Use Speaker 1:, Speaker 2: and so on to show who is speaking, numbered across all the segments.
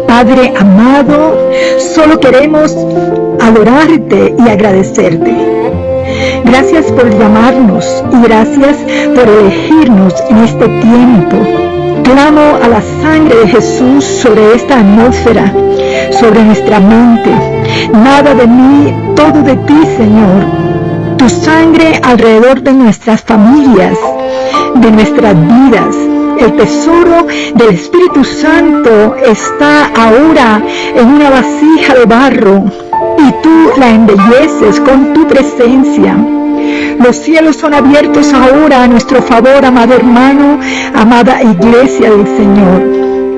Speaker 1: Padre amado, solo queremos adorarte y agradecerte. Gracias por llamarnos y gracias por elegirnos en este tiempo. Clamo a la sangre de Jesús sobre esta atmósfera, sobre nuestra mente. Nada de mí, todo de ti, Señor. Tu sangre alrededor de nuestras familias, de nuestras vidas. El tesoro del Espíritu Santo está ahora en una vasija de barro y tú la embelleces con tu presencia. Los cielos son abiertos ahora a nuestro favor, amado hermano, amada iglesia del Señor.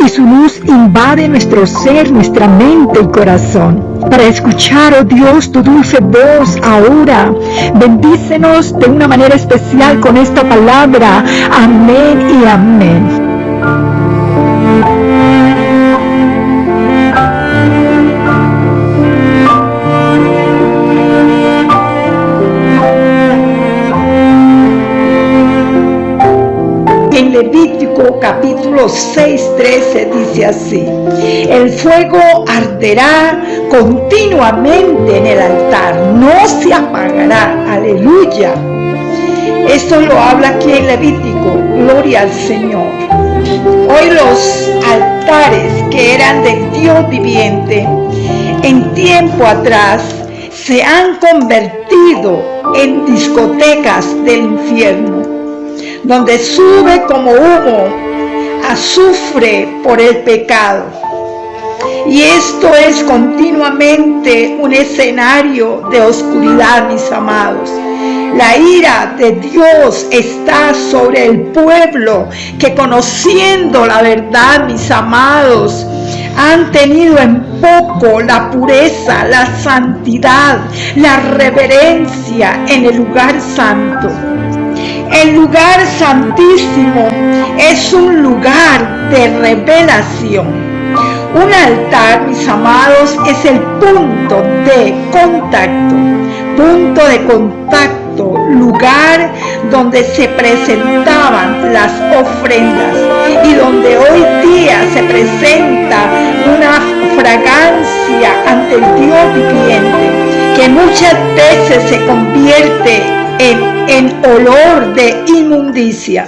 Speaker 1: Y su luz invade nuestro ser, nuestra mente y corazón. Para escuchar, oh Dios, tu dulce voz ahora. Bendícenos de una manera especial con esta palabra. Amén y amén. En Levítico capítulo 6:13 dice así: el fuego arderá continuamente en el altar, no se apagará. Aleluya. Esto lo habla aquí en Levítico. Gloria al Señor. Hoy los altares que eran del Dios viviente en tiempo atrás se han convertido en discotecas del infierno, donde sube como humo azufre por el pecado. Y esto es continuamente un escenario de oscuridad, mis amados. La ira de Dios está sobre el pueblo que, conociendo la verdad, mis amados, han tenido en poco la pureza, la santidad, la reverencia en el lugar santo. El lugar santísimo es un lugar de revelación. Un altar, mis amados, es el punto de contacto, lugar donde se presentaban las ofrendas y donde hoy día se presenta una fragancia ante el Dios viviente, que muchas veces se convierte en olor de inmundicia.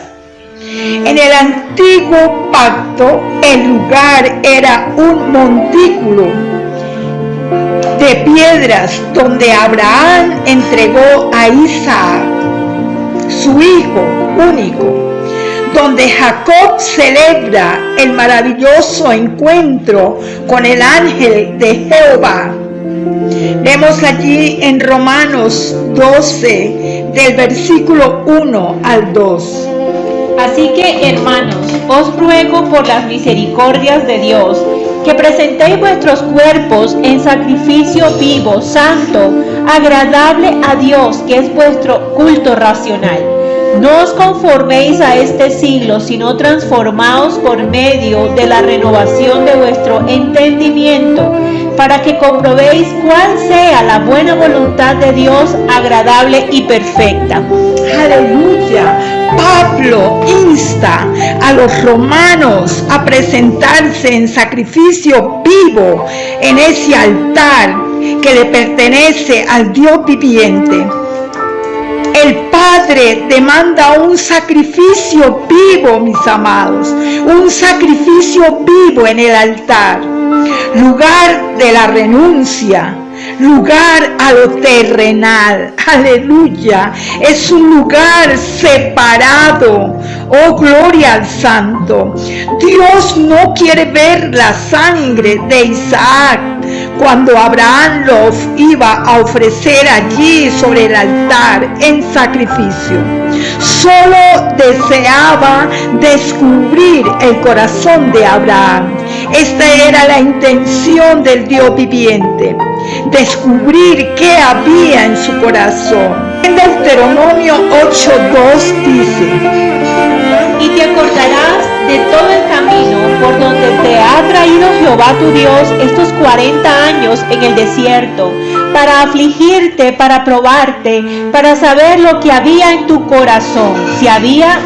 Speaker 1: En el antiguo pacto, el lugar era un montículo de piedras donde Abraham entregó a Isaac, su hijo único, donde Jacob celebra el maravilloso encuentro con el ángel de Jehová. Vemos allí en Romanos 12, del versículo 1 al 2.
Speaker 2: Así que, hermanos, os ruego por las misericordias de Dios, que presentéis vuestros cuerpos en sacrificio vivo, santo, agradable a Dios, que es vuestro culto racional. No os conforméis a este siglo, sino transformaos por medio de la renovación de vuestro entendimiento, para que comprobéis cuál sea la buena voluntad de Dios, agradable y perfecta.
Speaker 1: Aleluya. Pablo insta a los romanos a presentarse en sacrificio vivo en ese altar que le pertenece al Dios viviente. El Padre demanda un sacrificio vivo, mis amados, un sacrificio vivo en el altar, lugar de la renuncia, lugar a lo terrenal. Aleluya. Es un lugar separado. Oh, gloria al Santo. Dios no quiere ver la sangre de Isaac cuando Abraham lo iba a ofrecer allí sobre el altar en sacrificio. Solo deseaba descubrir el corazón de Abraham. Esta era la intención del Dios viviente, descubrir qué había en su corazón. En Deuteronomio 8:2 dice:
Speaker 2: y te acordarás de todo el camino por donde te ha traído Jehová tu Dios estos 40 años en el desierto, para afligirte, para probarte, para saber lo que había en tu corazón, si habías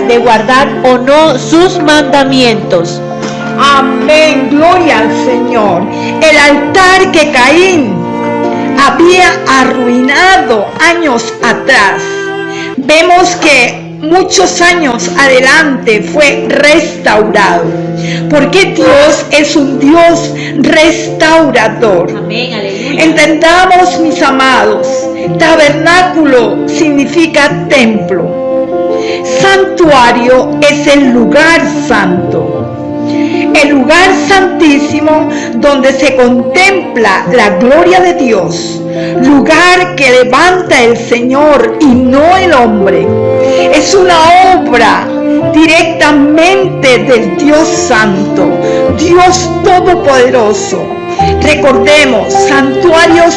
Speaker 2: de guardar o no sus mandamientos.
Speaker 1: Amén, gloria al Señor. El altar que Caín había arruinado años atrás, vemos que muchos años adelante fue restaurado, porque Dios es un Dios restaurador.
Speaker 2: Amén, aleluya.
Speaker 1: Entendamos, mis amados, tabernáculo significa templo, santuario es el lugar santo, el lugar santísimo donde se contempla la gloria de Dios, lugar que levanta el Señor y no el hombre. Es una obra directamente del Dios Santo, Dios Todopoderoso. Recordemos, santuario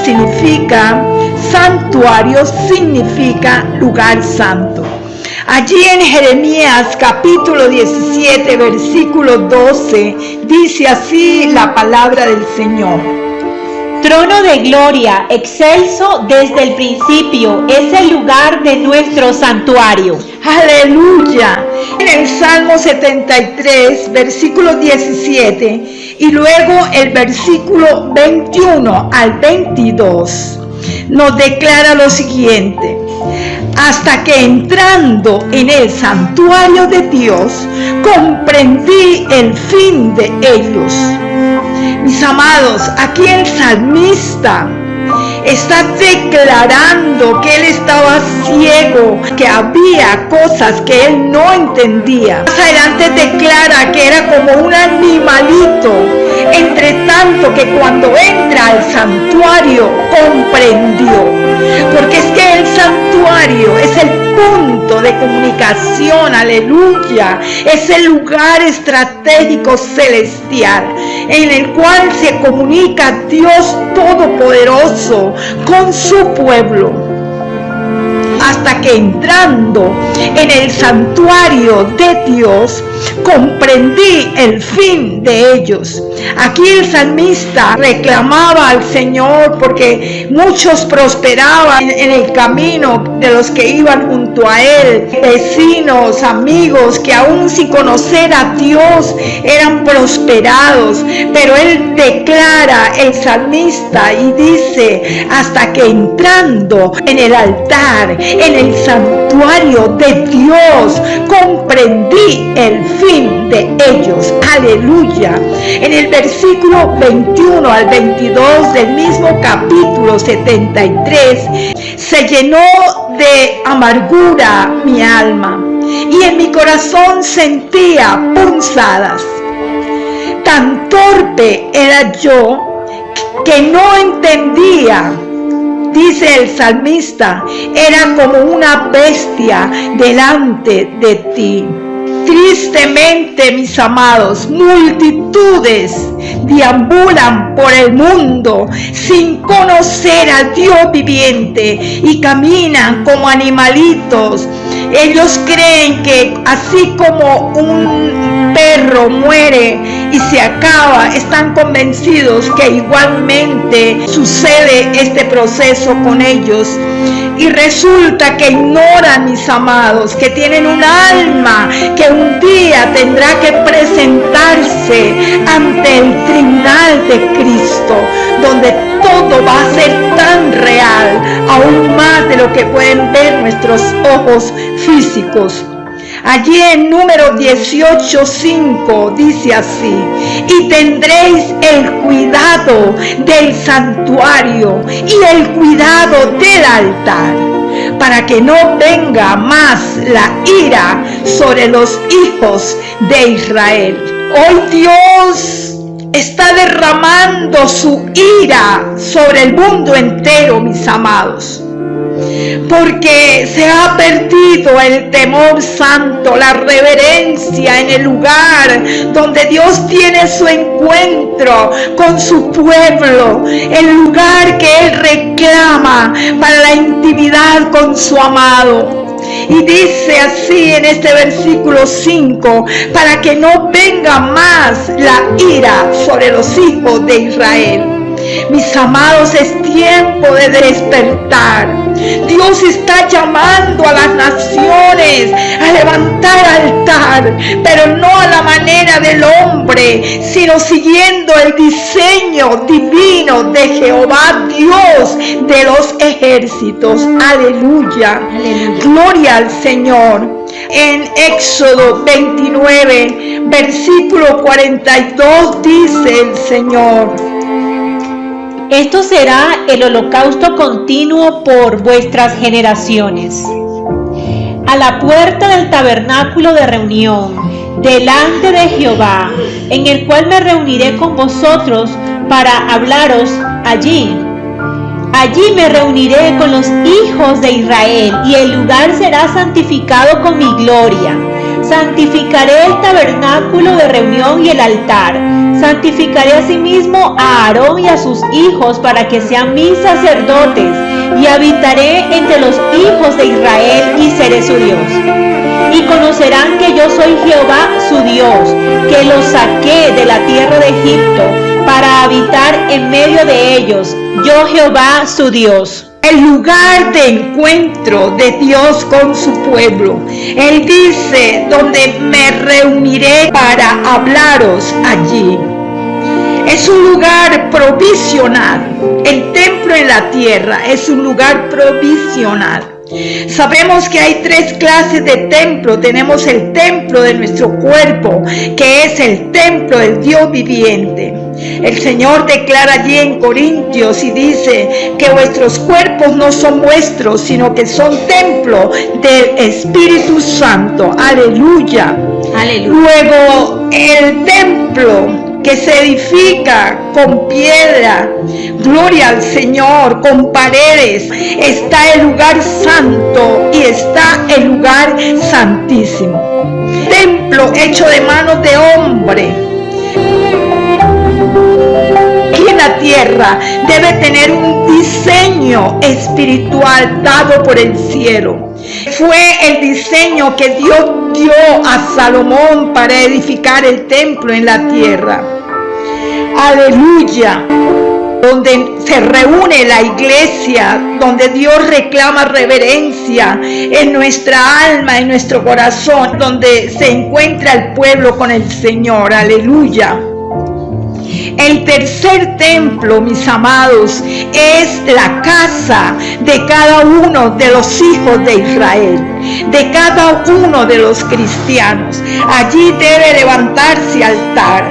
Speaker 1: significa lugar santo. Allí en Jeremías capítulo 17 versículo 12 dice así la palabra del Señor:
Speaker 2: trono de gloria, excelso desde el principio, es el lugar de nuestro santuario.
Speaker 1: Aleluya. En el Salmo 73 versículo 17 y luego el versículo 21 al 22 nos declara lo siguiente: hasta que entrando en el santuario de Dios, comprendí el fin de ellos. Mis amados, aquí el salmista está declarando que él estaba ciego, que había cosas que él no entendía. Más adelante declara que era como un animalito, entre tanto que cuando entra al santuario comprendió, porque es que el santuario es el punto de comunicación, aleluya, es el lugar estratégico celestial en el cual se comunica Dios Todopoderoso con su pueblo. Hasta que entrando en el santuario de Dios, comprendí el fin de ellos. Aquí el salmista reclamaba al Señor porque muchos prosperaban en el camino de los que iban junto a él, vecinos, amigos que aún sin conocer a Dios eran prosperados, pero él declara, el salmista, y dice: hasta que entrando en el altar, en el santuario de Dios, comprendí el fin de ellos. Aleluya. En el versículo 21 al 22 del mismo capítulo 73, se llenó de amargura mi alma y en mi corazón sentía punzadas. Tan torpe era yo que no entendía. Dice el salmista: era como una bestia delante de ti. Tristemente, mis amados, multitudes deambulan por el mundo sin conocer al Dios viviente y caminan como animalitos. Ellos creen que así como un perro muere y se acaba, están convencidos que igualmente sucede este proceso con ellos. Y resulta que ignoran, mis amados, que tienen un alma que un día tendrá que presentarse ante el tribunal de Cristo, donde todo va a ser tan real, aún más de lo que pueden ver nuestros ojos físicos. Allí en Número 18:5 dice así: y tendréis el cuidado del santuario y el cuidado del altar, para que no venga más la ira sobre los hijos de Israel. Hoy Dios está derramando su ira sobre el mundo entero, mis amados, porque se ha perdido el temor santo, la reverencia en el lugar donde Dios tiene su encuentro con su pueblo, el lugar que Él reclama para la intimidad con su amado. Y dice así en este versículo 5: para que no venga más la ira sobre los hijos de Israel. Mis amados, es tiempo de despertar. Dios está llamando a las naciones a levantar altar, pero no a la manera del hombre, sino siguiendo el diseño divino de Jehová, Dios de los ejércitos. Aleluya. Aleluya. Gloria al Señor. En Éxodo 29, versículo 42 dice el Señor:
Speaker 2: esto será el holocausto continuo por vuestras generaciones. A la puerta del tabernáculo de reunión, delante de Jehová, en el cual me reuniré con vosotros para hablaros allí. Allí me reuniré con los hijos de Israel, y el lugar será santificado con mi gloria. Santificaré el tabernáculo de reunión y el altar. Santificaré asimismo a Aarón y a sus hijos para que sean mis sacerdotes, y habitaré entre los hijos de Israel y seré su Dios. Y conocerán que yo soy Jehová su Dios, que los saqué de la tierra de Egipto para habitar en medio de ellos, yo Jehová su Dios.
Speaker 1: El lugar de encuentro de Dios con su pueblo. Él dice: donde me reuniré para hablaros allí. Es un lugar provisional. El templo en la tierra es un lugar provisional. Sabemos que hay tres clases de templo. Tenemos el templo de nuestro cuerpo, que es el templo del Dios viviente. El Señor declara allí en Corintios y dice que vuestros cuerpos no son vuestros, sino que son templo del Espíritu Santo. Aleluya. Aleluya. Luego, el templo que se edifica con piedra, gloria al Señor, con paredes, está el lugar santo y está el lugar santísimo. Templo hecho de manos de hombre. Aquí en la tierra debe tener un diseño espiritual dado por el cielo. Fue el diseño que Dios dio a Salomón para edificar el templo en la tierra. Aleluya. Donde se reúne la iglesia, donde Dios reclama reverencia en nuestra alma, en nuestro corazón, donde se encuentra el pueblo con el Señor. Aleluya. El tercer templo, mis amados, es la casa de cada uno de los hijos de Israel, de cada uno de los cristianos. Allí debe levantarse altar.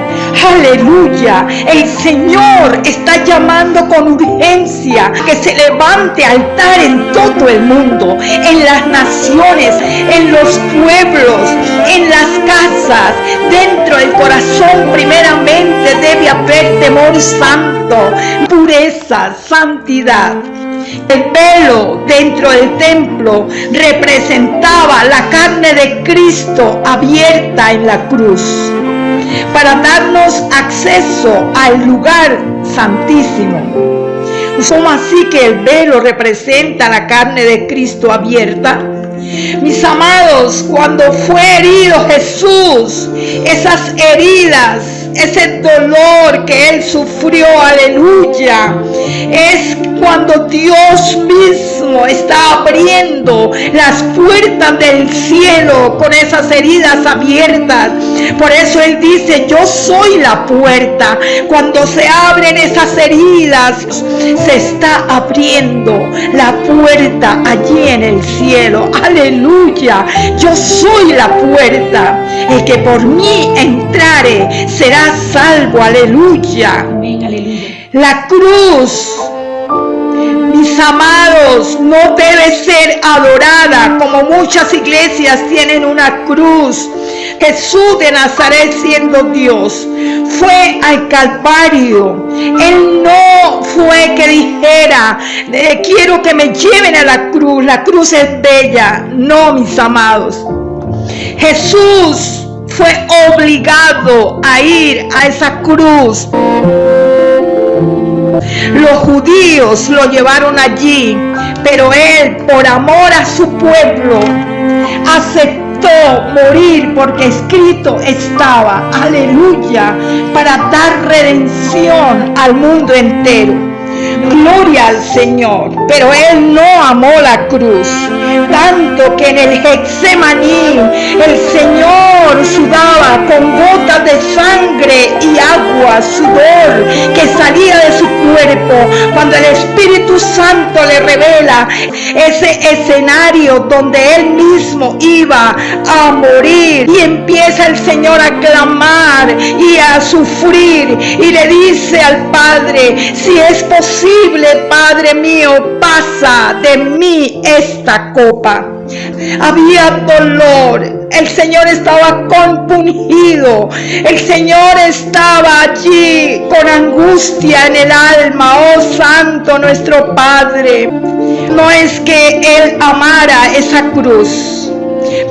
Speaker 1: Aleluya. El Señor está llamando con urgencia que se levante altar en todo el mundo, en las naciones, en los pueblos, en las casas. Dentro del corazón primeramente debe haber temor santo, pureza, santidad. El velo dentro del templo representaba la carne de Cristo abierta en la cruz para darnos acceso al lugar santísimo. ¿Cómo así que el velo representa la carne de Cristo abierta? Mis amados, cuando fue herido Jesús, esas heridas, ese dolor que Él sufrió, aleluya, es cuando Dios mismo está abriendo las puertas del cielo con esas heridas abiertas. Por eso Él dice, yo soy la puerta. Cuando se abren esas heridas, se está abriendo la puerta allí en el cielo. Aleluya, yo soy la puerta. El que por mí entrare será salvo. Aleluya.
Speaker 2: Amén, aleluya.
Speaker 1: La cruz, mis amados, no debe ser adorada como muchas iglesias tienen una cruz. Jesús de Nazaret, siendo Dios, fue al Calvario. Él no fue que dijera, quiero que me lleven a la cruz es bella. No, mis amados. Jesús fue obligado a ir a esa cruz. Los judíos lo llevaron allí, pero Él, por amor a su pueblo, aceptó morir porque escrito estaba, aleluya, para dar redención al mundo entero. Gloria al Señor. Pero Él no amó la cruz, tanto que en el Getsemaní el Señor sudaba con gotas de sangre y agua, sudor que salía de su cuerpo, cuando el Espíritu Santo le revela ese escenario donde Él mismo iba a morir, y empieza el Señor a clamar y a sufrir, y le dice al Padre, si es posible, Padre mío, pasa de mí esta copa. Había dolor, el Señor estaba compungido, el Señor estaba allí con angustia en el alma. Oh Santo nuestro Padre, no es que Él amara esa cruz,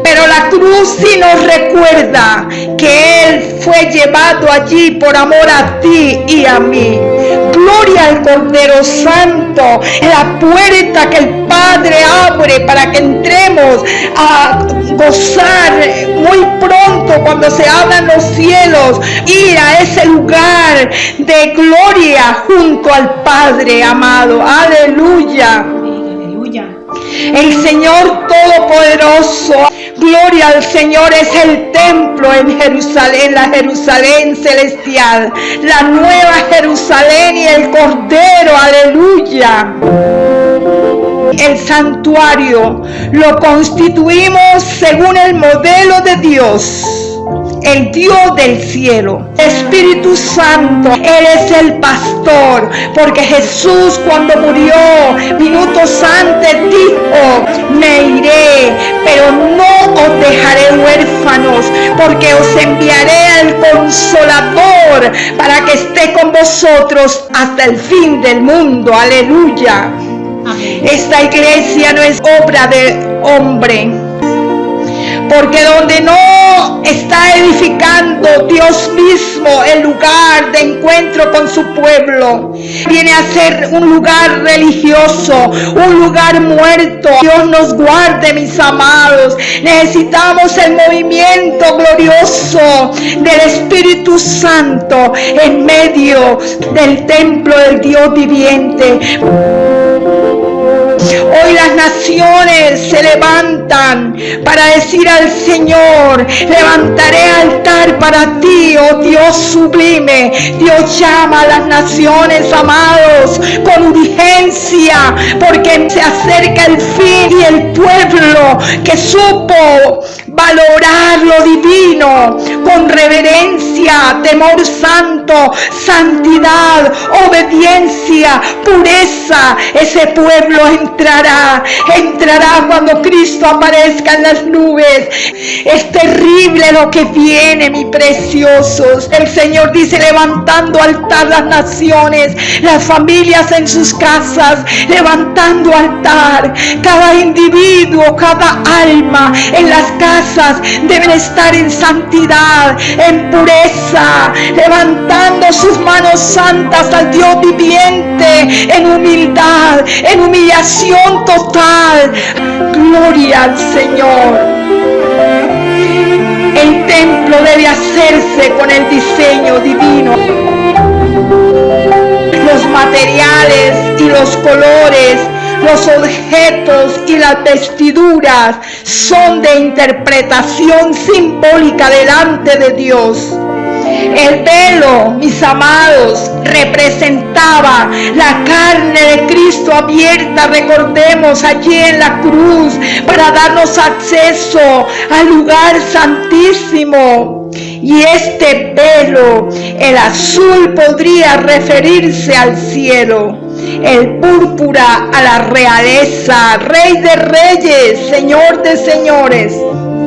Speaker 1: pero la cruz sí nos recuerda que Él fue llevado allí por amor a ti y a mí. Gloria al Cordero Santo, la puerta que el Padre abre para que entremos a gozar muy pronto cuando se abran los cielos, ir a ese lugar de gloria junto al Padre amado. Aleluya. El Señor Todopoderoso, gloria al Señor, es el templo en Jerusalén, la Jerusalén celestial, la nueva Jerusalén y el Cordero, aleluya. El santuario lo constituimos según el modelo de Dios, el Dios del cielo, Espíritu Santo. Él es el pastor, porque Jesús, cuando murió minutos antes, dijo, me iré, pero no os dejaré huérfanos, porque os enviaré al Consolador para que esté con vosotros hasta el fin del mundo. Aleluya. Amén. Esta iglesia no es obra de hombre, porque donde no está edificando Dios mismo el lugar de encuentro con su pueblo, viene a ser un lugar religioso, un lugar muerto. Dios nos guarde, mis amados. Necesitamos el movimiento glorioso del Espíritu Santo en medio del templo del Dios viviente. Hoy las naciones se levantan para decir al Señor, levantaré altar para ti, oh Dios sublime. Dios llama a las naciones, amados, con urgencia, porque se acerca el fin, y el pueblo que supo valorar lo divino con reverencia, temor santo, santidad, obediencia, pureza. Ese pueblo entrará cuando Cristo aparezca en las nubes. Es terrible lo que viene, mis preciosos. El Señor dice: levantando altar las naciones, las familias en sus casas, levantando altar. Cada individuo, cada alma en las casas deben estar en santidad, en pureza, levantando sus manos santas al Dios viviente, en humildad, en humillación total. Gloria al Señor. El templo debe hacerse con el diseño divino. Los materiales y los colores, los objetos y las vestiduras son de interpretación simbólica delante de Dios. El velo, mis amados, representaba la carne de Cristo abierta, recordemos, allí en la cruz, para darnos acceso al lugar santísimo. Y este velo, el azul, podría referirse al cielo, el púrpura a la realeza, Rey de reyes, Señor de señores.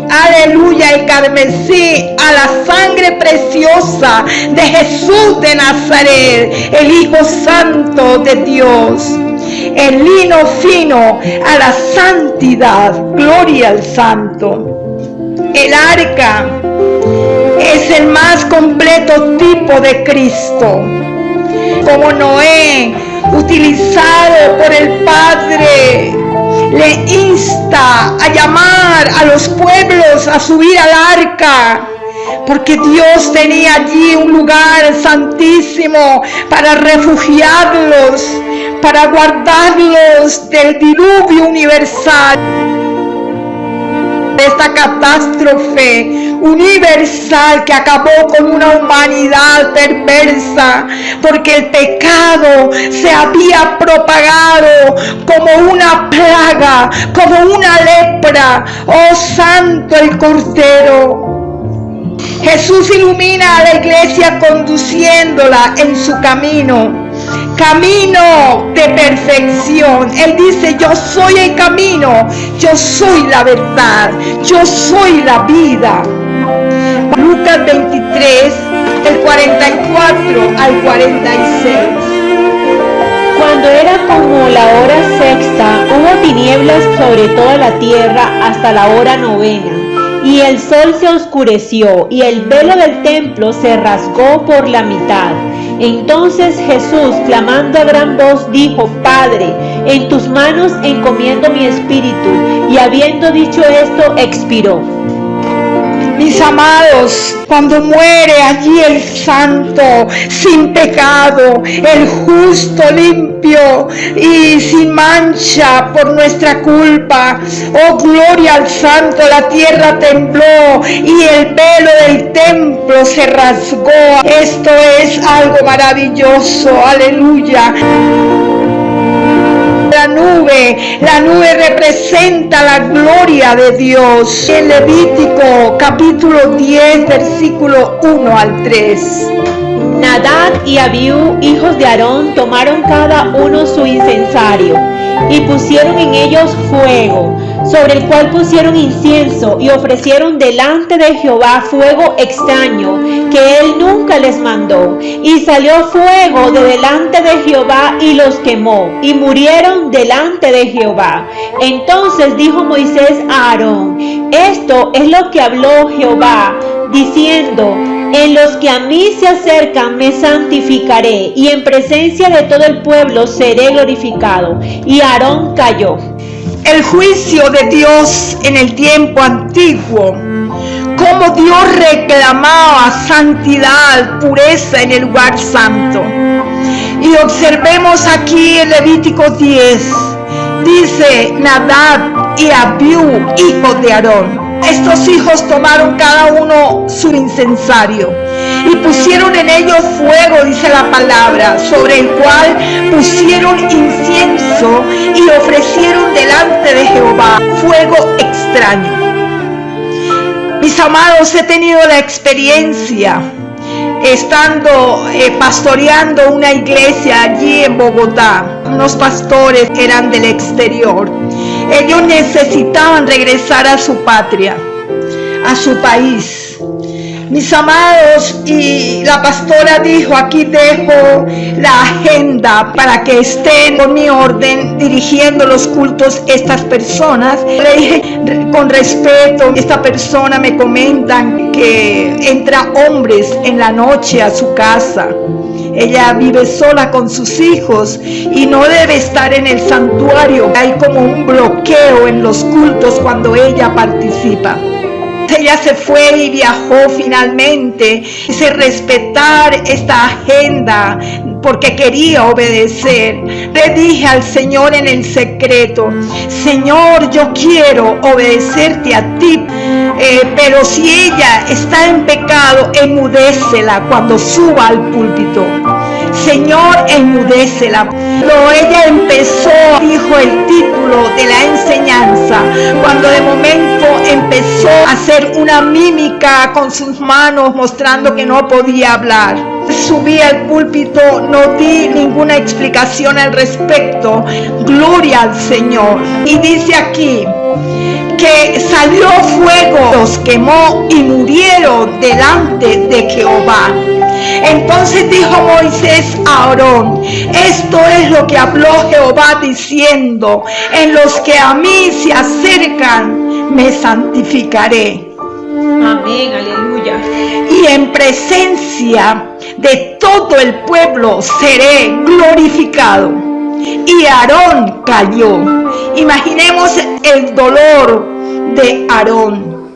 Speaker 1: Aleluya, el carmesí a la sangre preciosa de Jesús de Nazaret, el Hijo Santo de Dios. El lino fino a la santidad, gloria al Santo. El arca es el más completo tipo de Cristo. Como Noé, utilizado por el Padre, le insta a llamar a los pueblos a subir al arca, porque Dios tenía allí un lugar santísimo para refugiarlos, para guardarlos del diluvio universal, de esta catástrofe universal que acabó con una humanidad perversa, porque el pecado se había propagado como una plaga, como una lepra. Oh, santo el Cordero. Jesús ilumina a la iglesia conduciéndola en su camino de perfección. Él dice: yo soy el camino, yo soy la verdad, yo soy la vida. Lucas 23, del 44 al 46.
Speaker 2: Cuando era como la hora sexta, hubo tinieblas sobre toda la tierra hasta la hora novena, y el sol se oscureció, y el velo del templo se rasgó por la mitad. Entonces Jesús, clamando a gran voz, dijo: Padre, en tus manos encomiendo mi espíritu. Y habiendo dicho esto, expiró.
Speaker 1: Mis amados, cuando muere allí el santo, sin pecado, el justo, limpio y sin mancha por nuestra culpa, oh gloria al santo, la tierra tembló y el velo del templo se rasgó. Esto es algo maravilloso, aleluya. La nube representa la gloria de Dios. En Levítico capítulo 10, versículo 1 al 3.
Speaker 2: Nadab y Abiú, hijos de Aarón, tomaron cada uno su incensario y pusieron en ellos fuego, sobre el cual pusieron incienso, y ofrecieron delante de Jehová fuego extraño que él nunca les mandó. Y salió fuego de delante de Jehová y los quemó, y murieron delante de Jehová. Entonces dijo Moisés a Aarón: esto es lo que habló Jehová, diciendo: en los que a mí se acercan me santificaré, y en presencia de todo el pueblo seré glorificado. Y Aarón calló.
Speaker 1: El juicio de Dios en el tiempo antiguo, como Dios reclamaba santidad, pureza en el lugar santo. Y observemos aquí en Levítico 10, dice: Nadab y Abiú, hijos de Aarón. Estos hijos tomaron cada uno su incensario y pusieron en ellos fuego, dice la palabra, sobre el cual pusieron incienso y ofrecieron delante de Jehová fuego extraño. Mis amados, he tenido la experiencia estando pastoreando una iglesia allí en Bogotá. Unos pastores eran del exterior. Ellos necesitaban regresar a su patria, a su país. Mis amados, y la pastora dijo: aquí dejo la agenda para que estén con mi orden dirigiendo los cultos estas personas. Le dije con respeto: esta persona me comentan que entra hombres en la noche a su casa. Ella vive sola con sus hijos y no debe estar en el santuario. Hay como un bloqueo en los cultos cuando ella participa. Ella se fue y viajó finalmente. Quise respetar esta agenda porque quería obedecer. Le dije al Señor en el secreto: Señor, yo quiero obedecerte a ti, pero si ella está en pecado, enmudécela cuando suba al púlpito. Señor, enmudécela. Cuando ella empezó, dijo el título de la enseñanza, cuando de momento empezó a hacer una mímica con sus manos mostrando que no podía hablar. Subí al púlpito, no di ninguna explicación al respecto. Gloria al Señor. Y dice aquí que salió fuego, los quemó y murieron delante de Jehová. Entonces dijo Moisés a Aarón: esto es lo que habló Jehová diciendo: en los que a mí se acercan me santificaré.
Speaker 2: Amén, aleluya.
Speaker 1: Y en presencia de todo el pueblo seré glorificado. Y Aarón cayó. Imaginemos el dolor de Aarón,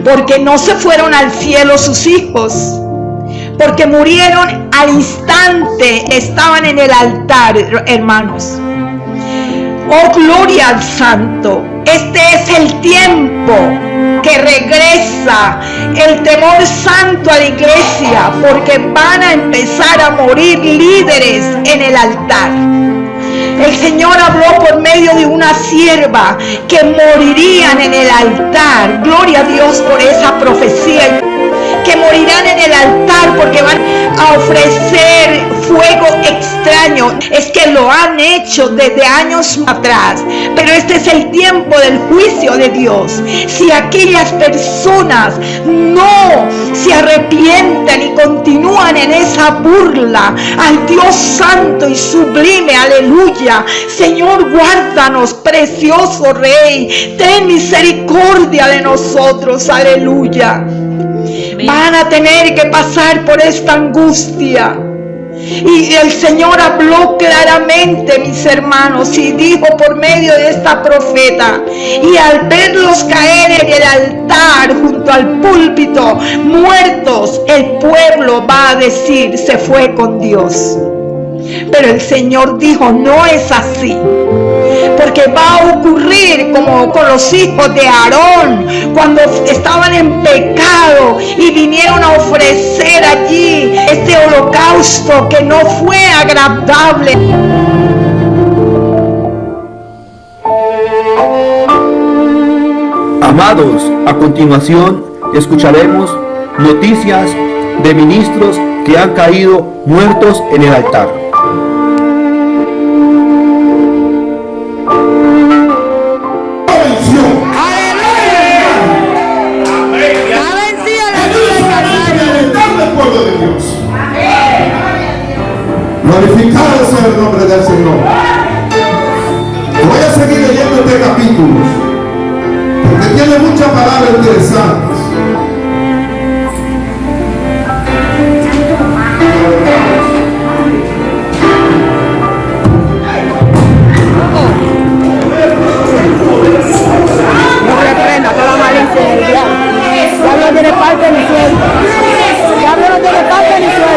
Speaker 1: porque no se fueron al cielo sus hijos, porque murieron al instante, estaban en el altar, hermanos. Oh, gloria al Santo. Este es el tiempo que regresa el temor santo a la iglesia, porque van a empezar a morir líderes en el altar. El Señor habló por medio de una sierva que morirían en el altar. Gloria a Dios por esa profecía. Que morirán en el altar porque van a ofrecer fuego extraño. Es que lo han hecho desde años atrás, pero este es el tiempo del juicio de Dios. Si aquellas personas no se arrepienten y continúan en esa burla al Dios santo y sublime, aleluya. Señor, guárdanos, precioso Rey, ten misericordia de nosotros, aleluya. Van a tener que pasar por esta angustia. Y el Señor habló claramente, mis hermanos, y dijo por medio de esta profeta: y al verlos caer en el altar junto al púlpito, muertos, el pueblo va a decir: se fue con Dios. Pero el Señor dijo: no es así, porque va a ocurrir como con los hijos de Aarón cuando estaban en pecado y vinieron a ofrecer allí este holocausto que no fue agradable.
Speaker 3: Amados, a continuación escucharemos noticias de ministros que han caído muertos en el altar.
Speaker 4: Glorificado sea el nombre del Señor. Voy a seguir leyendo este capítulo porque tiene muchas palabras interesantes.
Speaker 1: No reprenda toda malicia del diablo. El diablo no tiene parte ni suerte. El diablo no tiene parte ni suerte.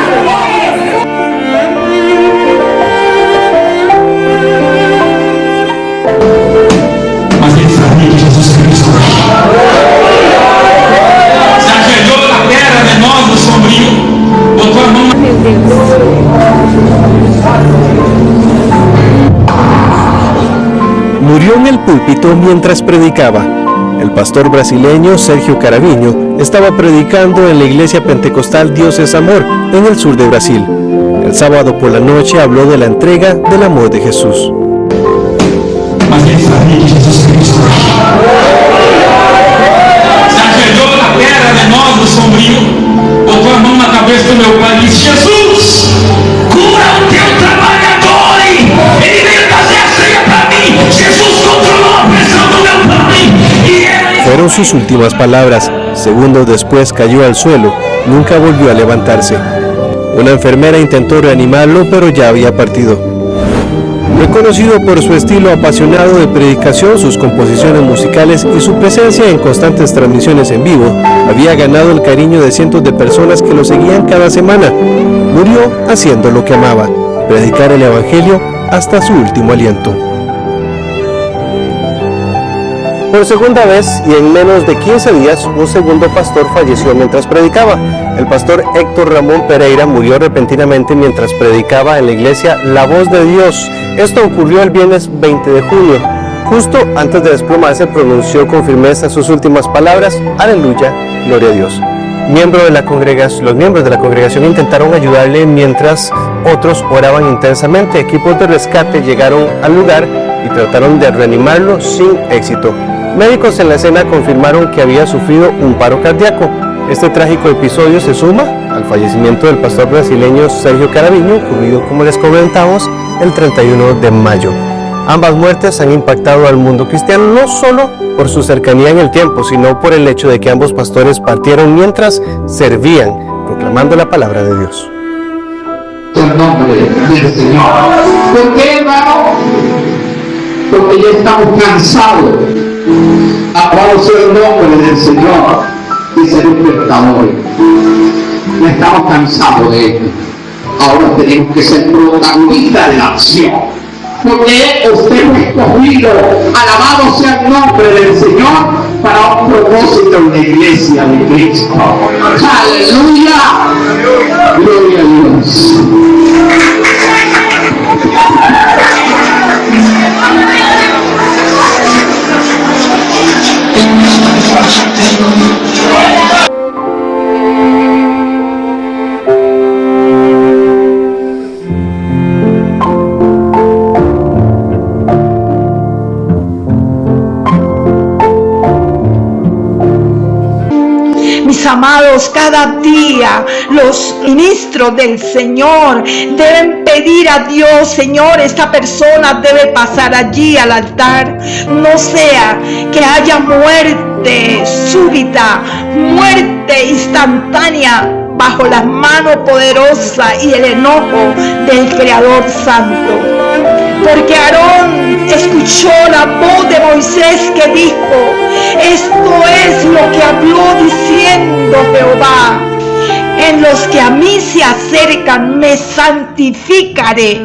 Speaker 5: Murió en el púlpito mientras predicaba. El pastor brasileño Sergio Caravinho estaba predicando en la iglesia pentecostal Dios es Amor, en el sur de Brasil. El sábado por la noche habló de la entrega del amor de Jesús.
Speaker 6: Mas ele sabia que Jesus Cristo se ajoelhou na terra de nós, do sombrio, botou a mão na cabeça do meu pai e disse: Jesus, cura o teu trabalhador. Ele veio trazer a ceia para mim. Jesus controlou a pressão do meu pai.
Speaker 5: Fueron sus últimas palabras. Segundos después cayó al suelo. Nunca volvió a levantarse. Una enfermera intentó reanimarlo, pero ya había partido. Reconocido por su estilo apasionado de predicación, sus composiciones musicales y su presencia en constantes transmisiones en vivo, había ganado el cariño de cientos de personas que lo seguían cada semana. Murió haciendo lo que amaba, predicar el Evangelio hasta su último aliento. Por segunda vez y en menos de 15 días, un segundo pastor falleció mientras predicaba. El pastor Héctor Ramón Pereira murió repentinamente mientras predicaba en la iglesia La Voz de Dios. Esto ocurrió el viernes 20 de junio. Justo antes de desplomarse, pronunció con firmeza sus últimas palabras: Aleluya, gloria a Dios. Los miembros de la congregación intentaron ayudarle mientras otros oraban intensamente. Equipos de rescate llegaron al lugar y trataron de reanimarlo sin éxito. Médicos en la escena confirmaron que había sufrido un paro cardíaco. Este trágico episodio se suma al fallecimiento del pastor brasileño Sergio Caravinho, ocurrido, como les comentamos, el 31 de mayo. Ambas muertes han impactado al mundo cristiano no solo por su cercanía en el tiempo, sino por el hecho de que ambos pastores partieron mientras servían, proclamando la palabra de Dios.
Speaker 7: El nombre del Señor. ¿Por qué, hermano? Porque ya estamos cansados. Alabado sea el nombre del Señor y ser pecadores. Ya estamos cansados de esto. Ahora tenemos que ser protagonistas de la acción. Porque usted fue escogido, alabado sea el nombre del Señor, para un propósito en la iglesia de Cristo. Aleluya. Gloria a Dios.
Speaker 1: Mis amados, cada día los ministros del Señor deben pedir a Dios: Señor, esta persona debe pasar allí al altar. No sea que haya muerte súbita, muerte instantánea bajo la mano poderosa y el enojo del Creador Santo. Porque Aarón escuchó la voz de Moisés que dijo: esto es lo que habló diciendo Jehová: en los que a mí se acercan me santificaré,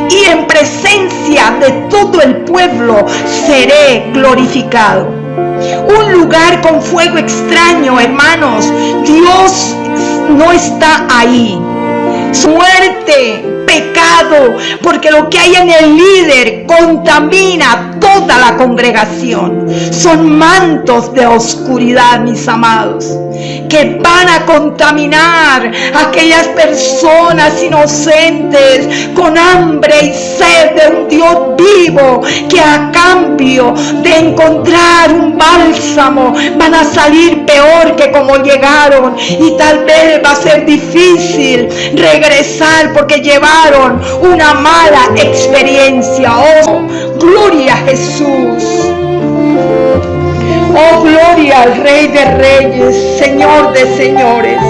Speaker 1: y en presencia de todo el pueblo seré glorificado. Un lugar con fuego extraño, hermanos. Dios no está ahí. Muerte, pecado, porque lo que hay en el líder contamina toda la congregación. Son mantos de oscuridad, mis amados, que van a contaminar a aquellas personas inocentes con hambre y sed de un Dios vivo, que a cambio de encontrar un bálsamo van a salir peor que como llegaron, y tal vez va a ser difícil regresar porque llevaron una mala experiencia. Oh, gloria a Jesús. Oh, gloria al Rey de Reyes, Señor de Señores.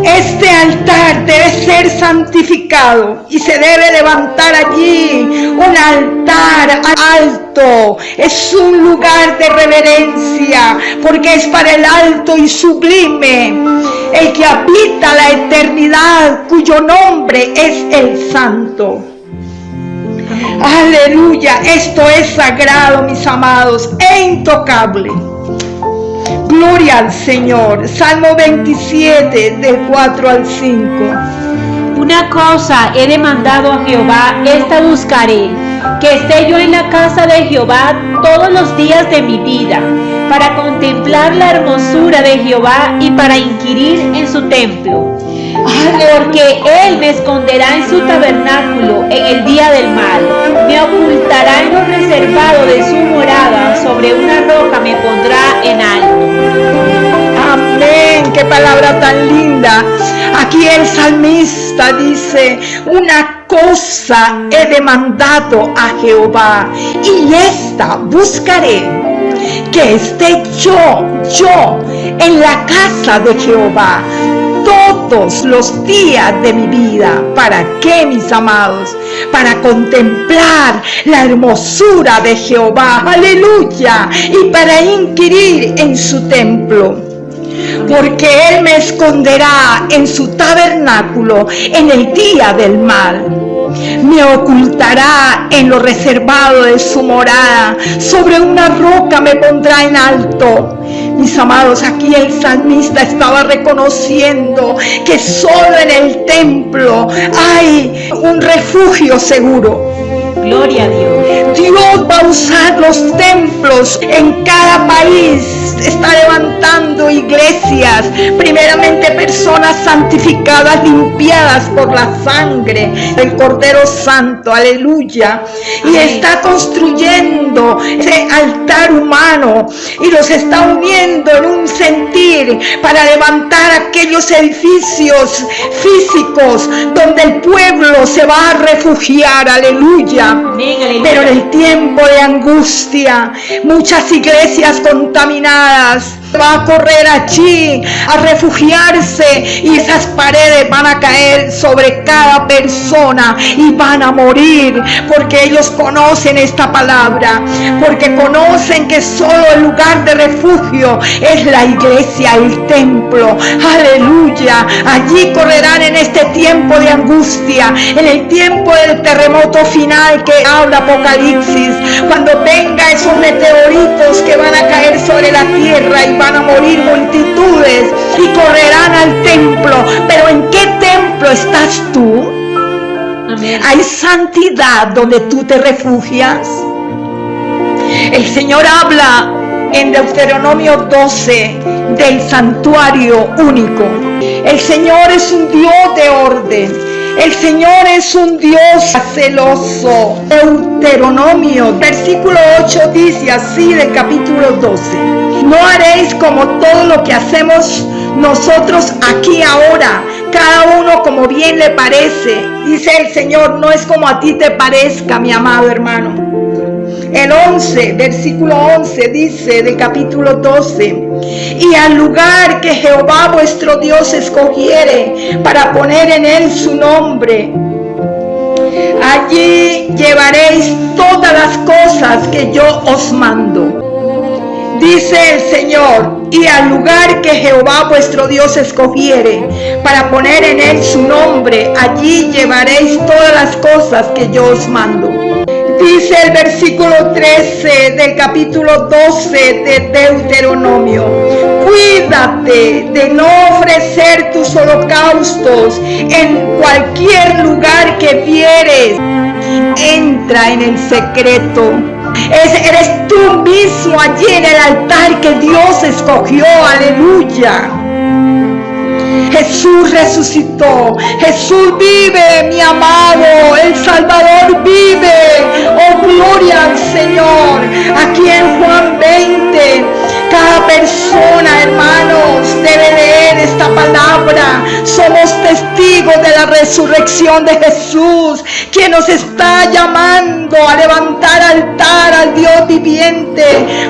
Speaker 1: Este altar debe ser santificado y se debe levantar allí un altar alto. Es un lugar de reverencia, porque es para el alto y sublime, el que habita la eternidad, cuyo nombre es el Santo. Aleluya, esto es sagrado, mis amados, e intocable. Gloria al Señor. Salmo 27, del 4 al 5.
Speaker 2: Una cosa he demandado a Jehová, esta buscaré, que esté yo en la casa de Jehová todos los días de mi vida, para contemplar la hermosura de Jehová y para inquirir en su templo. Porque Él me esconderá en su tabernáculo en el día del mal, me ocultará en lo reservado de su morada, sobre una roca me pondrá en alto.
Speaker 1: Amén, qué palabra tan linda. Aquí el salmista dice: una cosa he demandado a Jehová, y esta buscaré, que esté yo en la casa de Jehová todos los días de mi vida. ¿Para qué, mis amados? Para contemplar la hermosura de Jehová, aleluya, y para inquirir en su templo. Porque Él me esconderá en su tabernáculo en el día del mal, me ocultará en lo reservado de su morada, sobre una roca me pondrá en alto. Mis amados, aquí el salmista estaba reconociendo que solo en el templo hay un refugio seguro.
Speaker 2: Gloria a Dios.
Speaker 1: Dios va a usar los templos en cada país. Está levantando iglesias, primeramente personas santificadas, limpiadas por la sangre del Cordero Santo, aleluya. Y está construyendo ese altar humano y los está uniendo en un sentir para levantar aquellos edificios físicos donde el pueblo se va a refugiar, aleluya. Pero en el tiempo de angustia, muchas iglesias contaminadas va a correr allí a refugiarse, y esas paredes van a caer sobre cada persona y van a morir, porque ellos conocen esta palabra, porque conocen que solo el lugar de refugio es la iglesia, el templo, aleluya. Allí correrán en este tiempo de angustia, en el tiempo del terremoto final que habla Apocalipsis, cuando venga esos meteoritos que van a caer sobre la tierra y van a morir multitudes y correrán al templo. Pero ¿en qué templo estás tú?
Speaker 2: Amén.
Speaker 1: ¿Hay santidad donde tú te refugias? El Señor habla en Deuteronomio 12 del santuario único. El Señor es un Dios de orden. El Señor es un Dios celoso. Deuteronomio, versículo 8 dice así del capítulo 12: no haréis como todo lo que hacemos nosotros aquí ahora, cada uno como bien le parece. Dice el Señor, no es como a ti te parezca, mi amado hermano. El 11, versículo 11 dice del capítulo 12: y al lugar que Jehová vuestro Dios escogiere para poner en él su nombre, allí llevaréis todas las cosas que yo os mando. Dice el Señor: y al lugar que Jehová vuestro Dios escogiere para poner en él su nombre, allí llevaréis todas las cosas que yo os mando. Dice el versículo 13 del capítulo 12 de Deuteronomio: cuídate de no ofrecer tus holocaustos en cualquier lugar que vieres. Entra en el secreto. Eres tú mismo allí en el altar que Dios escogió, aleluya. Jesús resucitó, Jesús vive, mi amado, el Salvador vive. Oh, gloria al Señor. Aquí en Juan 20, cada persona, hermanos, debe leer esta palabra. Somos testigos de la resurrección de Jesús, quien nos está llamando a levantar altar al Dios viviente.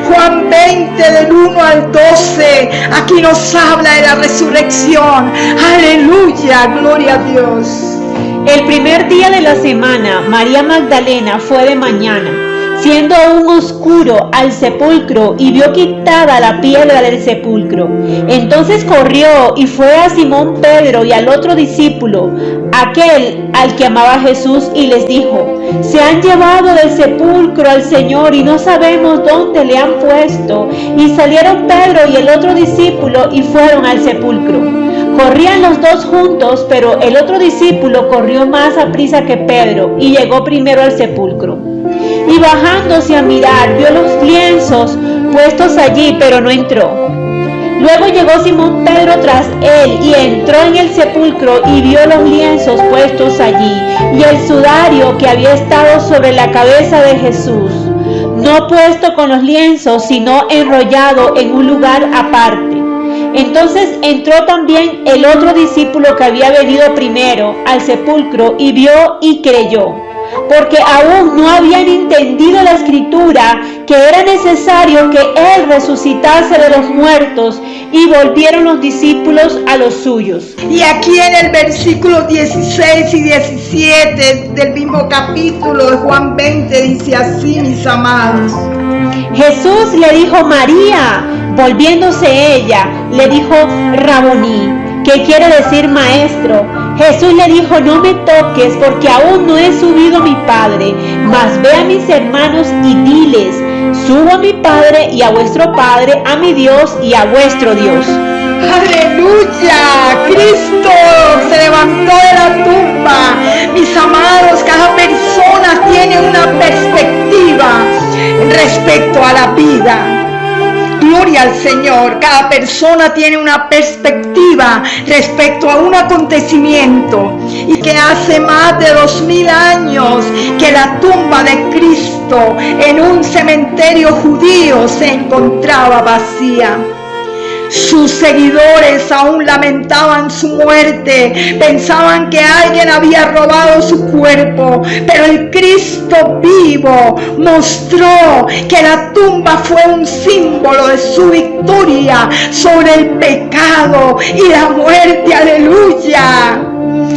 Speaker 1: Juan 20 del 1 al 12, aquí nos habla de la resurrección. Aleluya, gloria a Dios.
Speaker 2: El primer día de la semana, María Magdalena fue de mañana, siendo aún oscuro, al sepulcro, y vio quitada la piedra del sepulcro. Entonces corrió y fue a Simón Pedro y al otro discípulo, aquel al que amaba Jesús, y les dijo: se han llevado del sepulcro al Señor y no sabemos dónde le han puesto. Y salieron Pedro y el otro discípulo y fueron al sepulcro. Corrían los dos juntos, pero el otro discípulo corrió más aprisa que Pedro y llegó primero al sepulcro. bajándose a mirar, vio los lienzos puestos allí, pero no entró. Luego llegó Simón Pedro tras él y entró en el sepulcro y vio los lienzos puestos allí y el sudario que había estado sobre la cabeza de Jesús, no puesto con los lienzos, sino enrollado en un lugar aparte. Entonces entró también el otro discípulo que había venido primero al sepulcro y vio y creyó, porque aún no habían entendido la escritura que era necesario que él resucitase de los muertos, y volvieron los discípulos a los suyos.
Speaker 1: Y aquí en el versículo 16 y 17 del mismo capítulo de Juan 20 dice así, mis amados.
Speaker 2: Jesús le dijo María, volviéndose ella, le dijo Raboní, que quiere decir maestro. Jesús le dijo, no me toques, porque aún no he subido a mi Padre, mas ve a mis hermanos y diles, subo a mi Padre y a vuestro Padre, a mi Dios y a vuestro Dios.
Speaker 1: ¡Aleluya! Cristo se levantó de la tumba. Mis amados, cada persona tiene una perspectiva respecto a la vida. Gloria al Señor. Cada persona tiene una perspectiva respecto a un acontecimiento, y que hace más de 2000 años que la tumba de Cristo en un cementerio judío se encontraba vacía. Sus seguidores aún lamentaban su muerte, pensaban que alguien había robado su cuerpo, pero el Cristo vivo mostró que la tumba fue un símbolo de su victoria sobre el pecado y la muerte. Aleluya.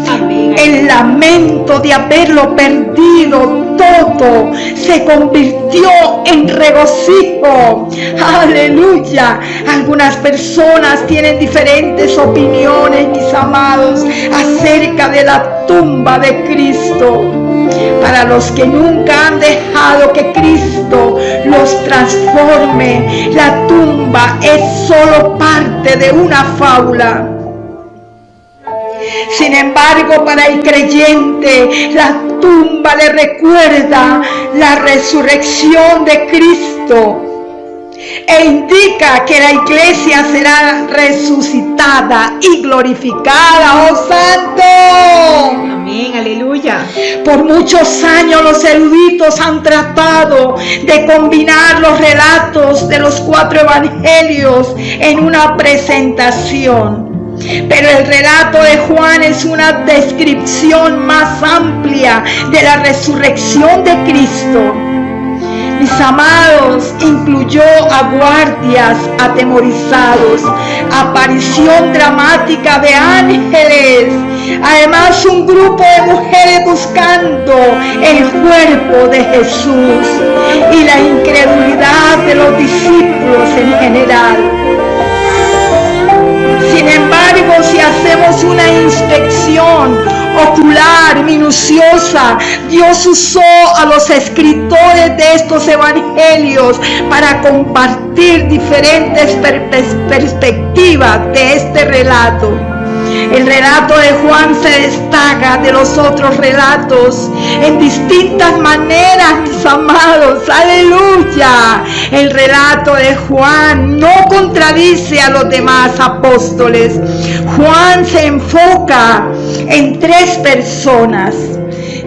Speaker 2: Amén.
Speaker 1: El lamento de haberlo perdido todo se convirtió en regocijo. Aleluya. Algunas personas tienen diferentes opiniones, mis amados, acerca de la tumba de Cristo. Para los que nunca han dejado que Cristo los transforme, la tumba es solo parte de una fábula. Sin embargo, para el creyente, la tumba le recuerda la resurrección de Cristo e indica que la iglesia será resucitada y glorificada. ¡Oh santo!
Speaker 2: Amén, aleluya.
Speaker 1: Por muchos años los eruditos han tratado de combinar los relatos de los 4 evangelios en una presentación. Pero el relato de Juan es una descripción más amplia de la resurrección de Cristo. Mis amados, incluyó a guardias atemorizados, aparición dramática de ángeles, además un grupo de mujeres buscando el cuerpo de Jesús y la incredulidad de los discípulos en general. Sin embargo, si hacemos una inspección ocular, minuciosa, Dios usó a los escritores de estos evangelios para compartir diferentes perspectivas de este relato. El relato de Juan se destaca de los otros relatos en distintas maneras, mis amados. ¡Aleluya! El relato de Juan no contradice a los demás apóstoles. Juan se enfoca en 3 personas.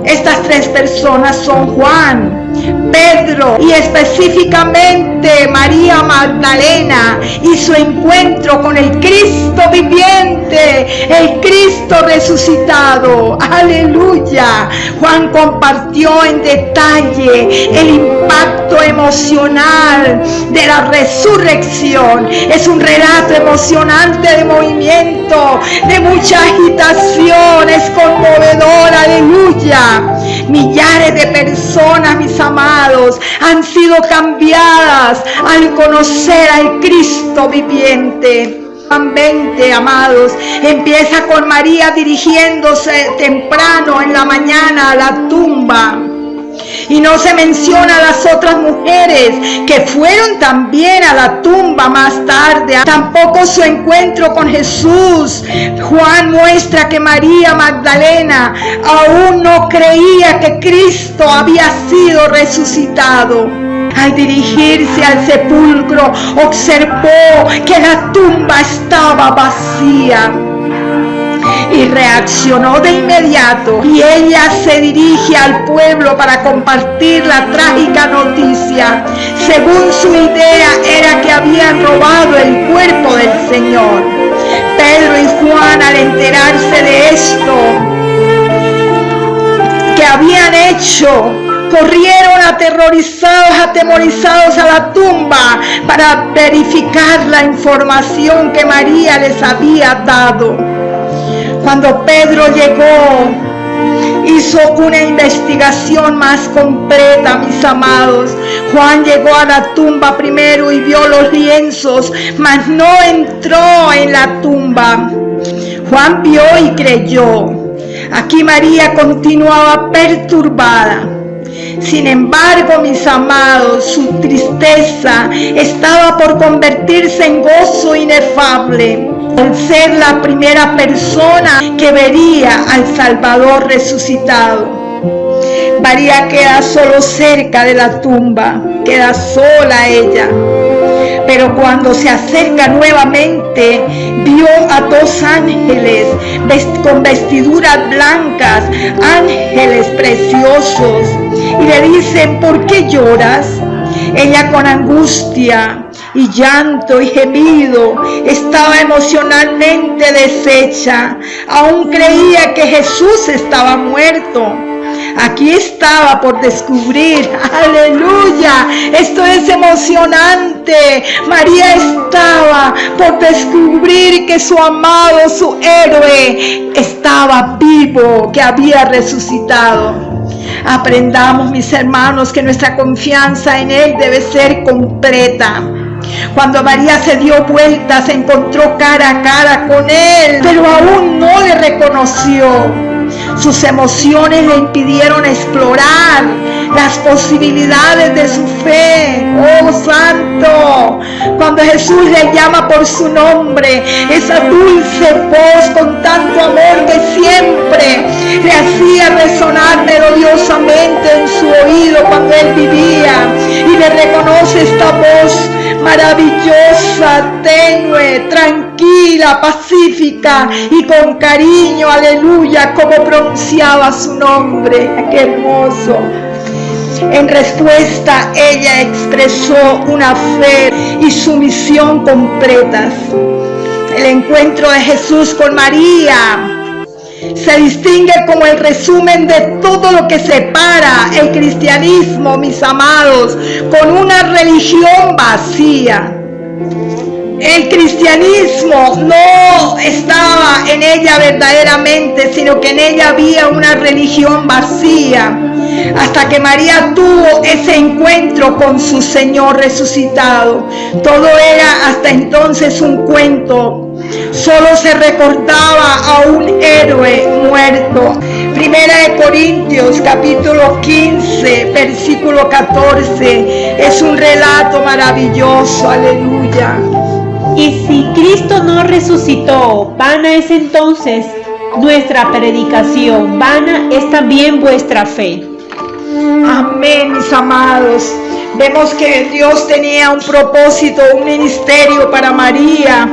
Speaker 1: Estas 3 personas son Juan, Pedro y específicamente María Magdalena y su encuentro con el Cristo viviente, el Cristo resucitado. ¡Aleluya! Juan compartió en detalle el impacto emocional de la resurrección. Es un relato emocionante de movimiento, de mucha agitación, es conmovedor. ¡Aleluya! Millares de personas, mis amados, han sido cambiadas al conocer al Cristo viviente. Juan 20, amados, empieza con María dirigiéndose temprano en la mañana a la tumba. Y no se menciona a las otras mujeres que fueron también a la tumba más tarde. Tampoco su encuentro con Jesús. Juan muestra que María Magdalena aún no creía que Cristo había sido resucitado. Al dirigirse al sepulcro, observó que la tumba estaba vacía y reaccionó de inmediato, y ella se dirige al pueblo para compartir la trágica noticia. Según su idea era que habían robado el cuerpo del Señor. Pedro y Juan, al enterarse de esto que habían hecho, corrieron atemorizados a la tumba para verificar la información que María les había dado. Cuando Pedro llegó, hizo una investigación más completa, mis amados. Juan llegó a la tumba primero y vio los lienzos, mas no entró en la tumba. Juan vio y creyó. Aquí María continuaba perturbada. Sin embargo, mis amados, su tristeza estaba por convertirse en gozo inefable, al ser la primera persona que vería al Salvador resucitado. María queda solo cerca de la tumba, queda sola ella. Pero cuando se acerca nuevamente, vio a dos ángeles con vestiduras blancas, ángeles preciosos, y le dicen: ¿por qué lloras? Ella, con angustia y llanto y gemido, estaba emocionalmente deshecha. Aún creía que Jesús estaba muerto. Aquí estaba por descubrir, aleluya, esto es emocionante. María estaba por descubrir que su amado, su héroe, estaba vivo, que había resucitado. Aprendamos, mis hermanos, que nuestra confianza en Él debe ser completa. Cuando María se dio vuelta, se encontró cara a cara con Él, pero aún no le reconoció. Sus emociones le impidieron explorar las posibilidades de su fe. ¡Oh, santo! Cuando Jesús le llama por su nombre, esa dulce voz con tanto amor que siempre le hacía resonar melodiosamente en su oído cuando él vivía, y le reconoce esta voz maravillosa, tenue, tranquila, pacífica y con cariño, aleluya, como pronunciaba su nombre. ¡Qué hermoso! En respuesta, ella expresó una fe y sumisión completas. El encuentro de Jesús con María se distingue como el resumen de todo lo que separa el cristianismo, mis amados, con una religión vacía. El cristianismo no estaba en ella verdaderamente, sino que en ella había una religión vacía, hasta que María tuvo ese encuentro con su Señor resucitado. Todo era hasta entonces un cuento. Solo se recordaba a un héroe muerto. Primera de Corintios, capítulo 15, versículo 14. Es un relato maravilloso, aleluya.
Speaker 2: Y si Cristo no resucitó, vana es entonces nuestra predicación, vana es también vuestra fe.
Speaker 1: Amén, mis amados. Vemos que Dios tenía un propósito, un ministerio para María,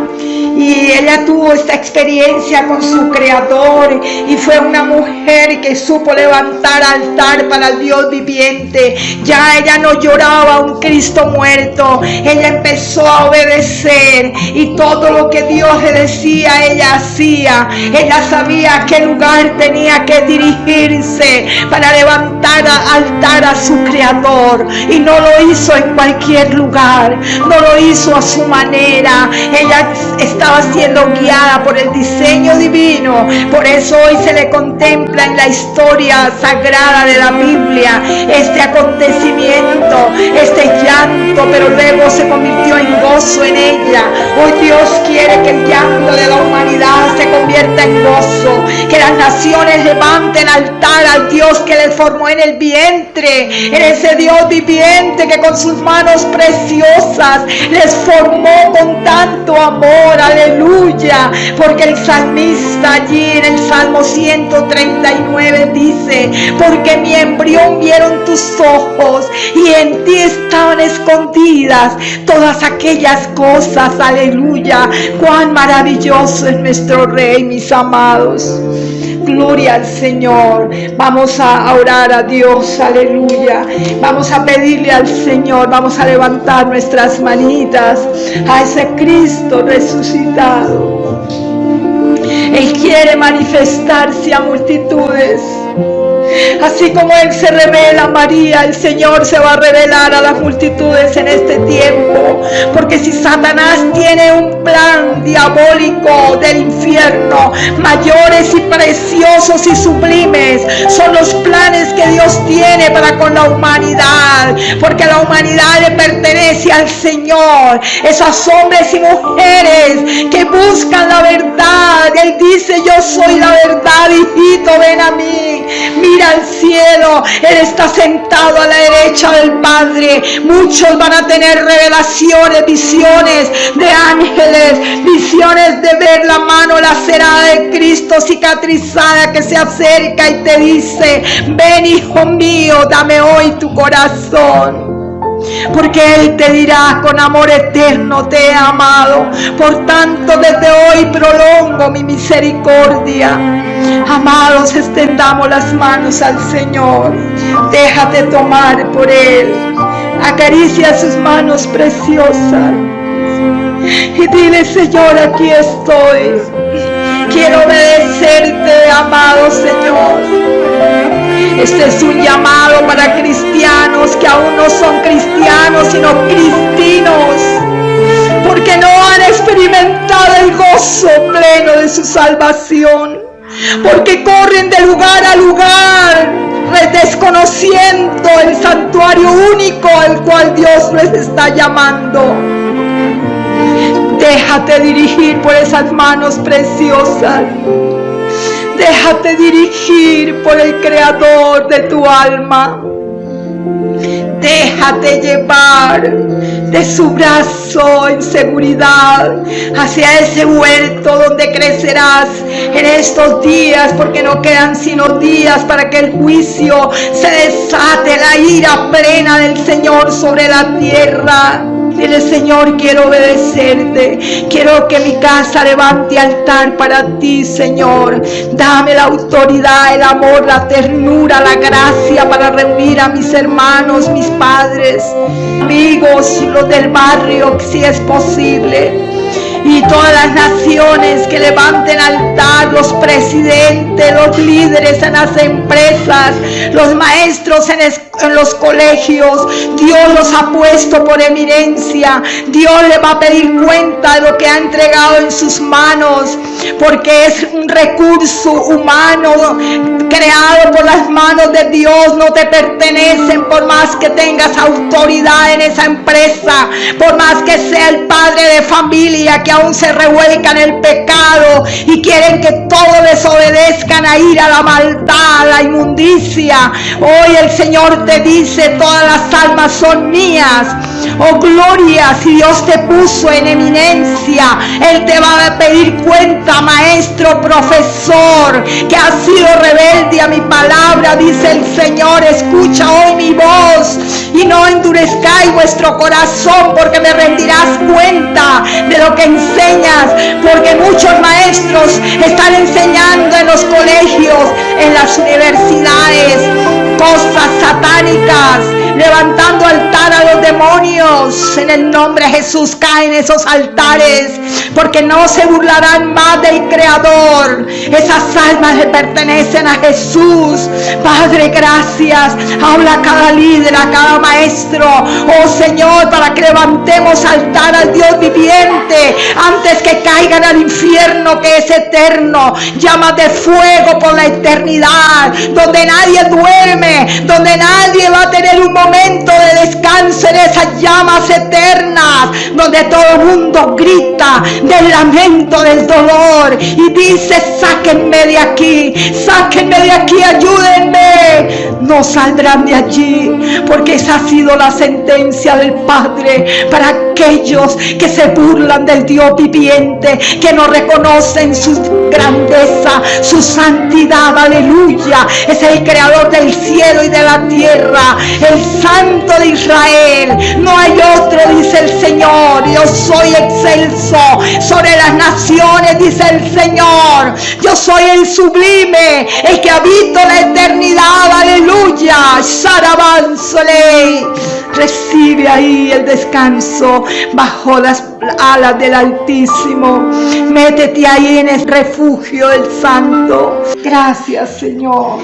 Speaker 1: y ella tuvo esta experiencia con su Creador, y fue una mujer que supo levantar altar para el Dios viviente. Ya ella no lloraba a un Cristo muerto, ella empezó a obedecer, y todo lo que Dios le decía ella hacía. Ella sabía a qué lugar tenía que dirigirse para levantar altar a su Creador, y no lo hizo en cualquier lugar, no lo hizo a su manera. Ella estaba estaba siendo guiada por el diseño divino. Por eso hoy se le contempla en la historia sagrada de la Biblia este acontecimiento, este llanto, pero luego se convirtió en gozo en ella. Hoy Dios quiere que el llanto de la humanidad se convierta en gozo, que las naciones levanten altar al Dios que les formó en el vientre, en ese Dios viviente que con sus manos preciosas les formó con tanto amor. Aleluya, porque el salmista allí en el Salmo 139 dice: porque mi embrión vieron tus ojos y en ti estaban escondidas todas aquellas cosas. Aleluya, cuán maravilloso es nuestro Rey, mis amados. Gloria al Señor. Vamos a orar a Dios, aleluya. Vamos a pedirle al Señor, vamos a levantar nuestras manitas a ese Cristo resucitado. Él quiere manifestarse a multitudes. Así como Él se revela a María, el Señor se va a revelar a las multitudes en este tiempo. Porque si Satanás tiene un plan diabólico del infierno, mayores y preciosos y sublimes son los planes que Dios tiene para con la humanidad. Porque la humanidad le pertenece al Señor. Esos hombres y mujeres que buscan la verdad. Él dice: yo soy la verdad, hijito, ven a mí. Mira al cielo, Él está sentado a la derecha del Padre. Muchos van a tener revelaciones, visiones de ángeles, visiones de ver la mano lacerada de Cristo cicatrizada que se acerca y te dice: ven, hijo mío, dame hoy tu corazón. Porque Él te dirá: con amor eterno te he amado, por tanto desde hoy prolongo mi misericordia. Amados, extendamos las manos al Señor. Déjate tomar por Él. Acaricia sus manos preciosas y dile: Señor, aquí estoy. Quiero obedecerte, amado Señor. Este es un llamado para cristianos que aún no son cristianos, sino cristinos, porque no han experimentado el gozo pleno de su salvación, porque corren de lugar a lugar, desconociendo el santuario único al cual Dios les está llamando. Déjate dirigir por esas manos preciosas. Déjate dirigir por el Creador de tu alma. Déjate llevar de su brazo en seguridad hacia ese huerto donde crecerás en estos días, porque no quedan sino días para que el juicio se desate, la ira plena del Señor sobre la tierra. Dile: Señor, quiero obedecerte. Quiero que mi casa levante altar para ti, Señor. Dame la autoridad, el amor, la ternura, la gracia para reunir a mis hermanos, mis padres, amigos, los del barrio, si es posible. Y todas las naciones que levanten altar, los presidentes, los líderes en las empresas, los maestros en los colegios. Dios los ha puesto por eminencia. Dios le va a pedir cuenta de lo que ha entregado en sus manos, porque es un recurso humano creado por las manos de Dios. No te pertenecen, por más que tengas autoridad en esa empresa, por más que sea el padre de familia que aún se revuelca en el pecado y quieren que todos desobedezcan a ir a la maldad, a la inmundicia. Hoy el Señor te dice: todas las almas son mías. Oh gloria, si Dios te puso en eminencia, Él te va a pedir cuenta, maestro, profesor, que has sido rebelde a mi palabra, dice el Señor. Escucha hoy mi voz y no endurezcáis vuestro corazón, porque me rendirás cuenta de lo que enseñas, porque muchos maestros están enseñando en los colegios, en las universidades, cosas satánicas, levantando altar a los demonios. En el nombre de Jesús caen esos altares, porque no se burlarán más del Creador. Esas almas le pertenecen a Jesús. Padre, gracias. Habla a cada líder, a cada maestro, oh Señor, para que levantemos altar al Dios viviente antes que caigan al infierno, que es eterno. Llamas de fuego por la eternidad, donde nadie duerme, donde nadie va a tener un momento de descanso en esas llamas eternas, donde todo el mundo grita del lamento, del dolor y dice: sáquenme de aquí, ayúdenme. No saldrán de allí, porque esa ha sido la sentencia del Padre para aquellos que se burlan del Dios viviente, que no reconocen su grandeza, su santidad. Aleluya. Es el creador del cielo y de la tierra, el Santo de Israel. No hay otro, dice el Señor. Yo soy excelso sobre las naciones, dice el Señor. Yo soy el sublime, el que habito la eternidad. Aleluya. Sharabanzole. Recibe ahí el descanso bajo las alas del Altísimo. Métete ahí en el refugio del Santo. Gracias, Señor.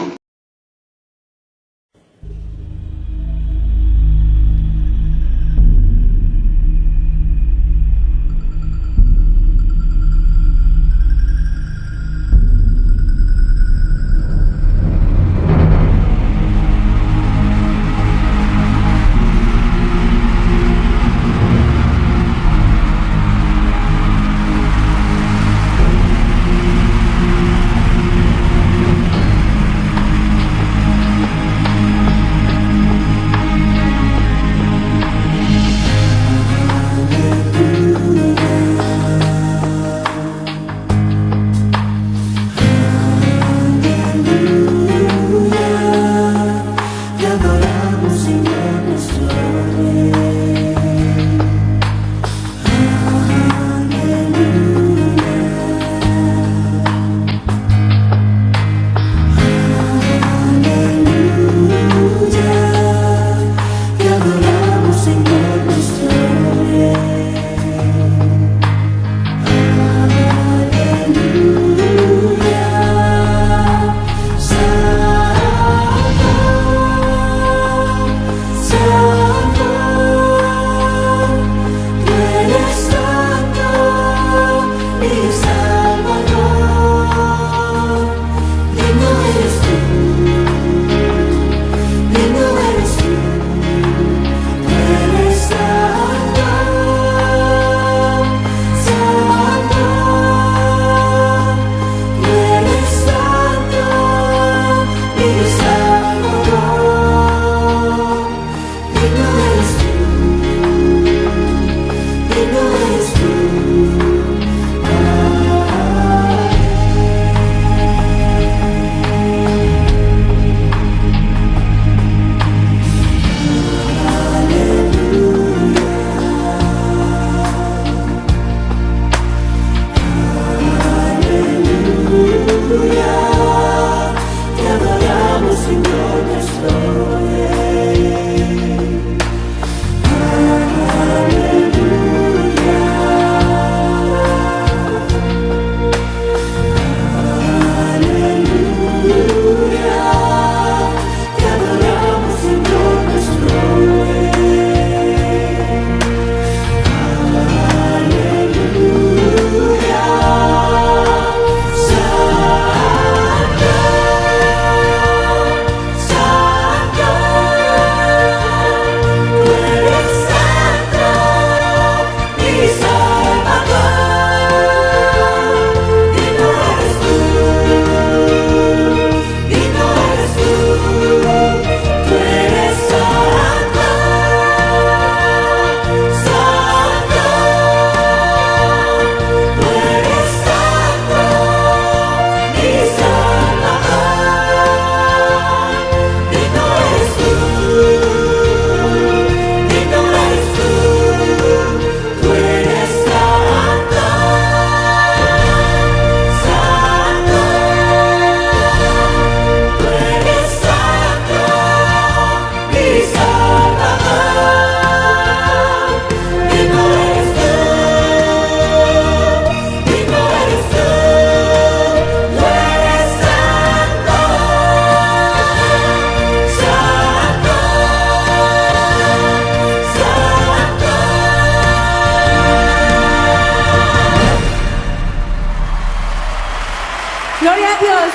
Speaker 8: Gloria a Dios.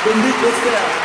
Speaker 9: Bendito sea.